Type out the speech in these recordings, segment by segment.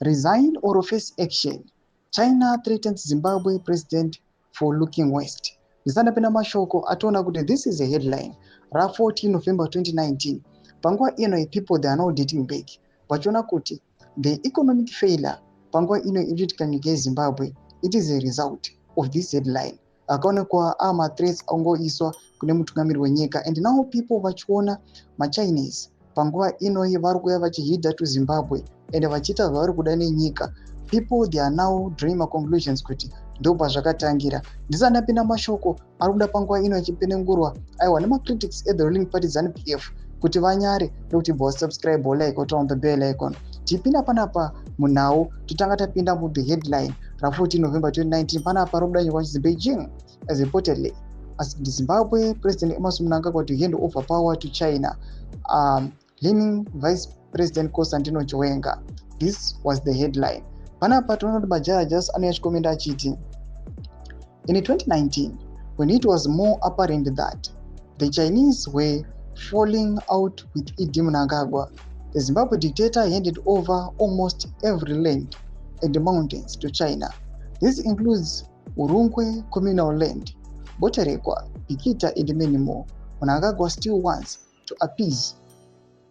Resign or face action. China threatens Zimbabwe president for looking west. Ndisanapenda mashoko atoona kuti this is a headline ra 14 November 2019. Panguva ino people they are now dating back. Vachiona kuti the economic failure panguva ino iriitika nyika yeZimbabwe, it is a result of this headline. Akaonekwa threats angoiswa kune mutungamiri wenyika, and now people vachiona maChinese panguva ino vari kuuya vachihidha to Zimbabwe and vachiita zvavari kuda nenyika. People they are now drawing conclusions kuti ndo pazvakatangira. Ndisanapinda mashoko ari kuda panguva ino achipenengurwa aiwa nemacritics at the ruling party ZANU-PF kuti vanyare nekuti subscribe like or on the bell icon. Tipinda panapa munhau totanga tapinda mu the headline ra 14 November 2019 panapa rokudanyiwa chinzi Beijing as reportedly as Zimbabwe President Emmerson Mnangagwa to hand over power to China, leaning Vice President Constantino Chiwenga. This was the headline. Panapa tonoona kuti majudges anoyachikomenda achiti in 2019 when it was more apparent that the Chinese were falling out with Idi Mnangagwa, the Zimbabwe dictator handed over almost every land and the mountains to China. This includes Urungwe communal land, Boterekwa, Bikita, and many more. Mnangagwa still wants to appease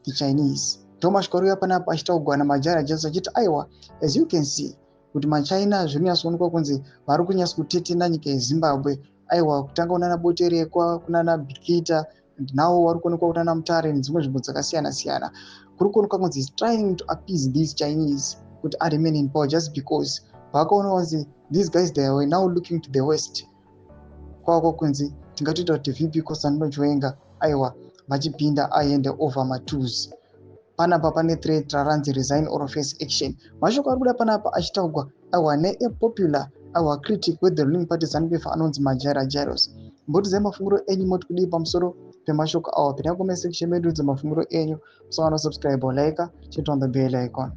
the Chinese. Thomas Korea panapa achitaugwa na majudges achiti aiwa, as you can see kuti maChina zvinonyatsoonekwa kunzi vari kunyatsa kutetena nyika yeZimbabwe. Aiwa, kutanga kunana Boterekwa, kunana Bikita, now vari kuonekwa kunana Mutare nedzimwe nzvimbo dzakasiyana siyana. Kuri kuonekwa kunzi is trying to appease these Chinese kuti remain in power just because vakaona kunzi these guys they were now looking to the west. Kwako kunzi tingatoita kuti VP Constantino Chiwenga aiwa vachipinda aende over matools. Panapa pane threat raranzi resign or face action. Mashoko ari kuda panapa achitaugwa aiwa nepopular aiwa critic with the ruling party ZANU-PF anonzi Majaira Jairus. Mbotizai mafunguro enyu moti kudii pamusoro pemashoko awa. Pinda comment section medu dzamafunguro enyu. So subscribe or like, hit on the bell icon.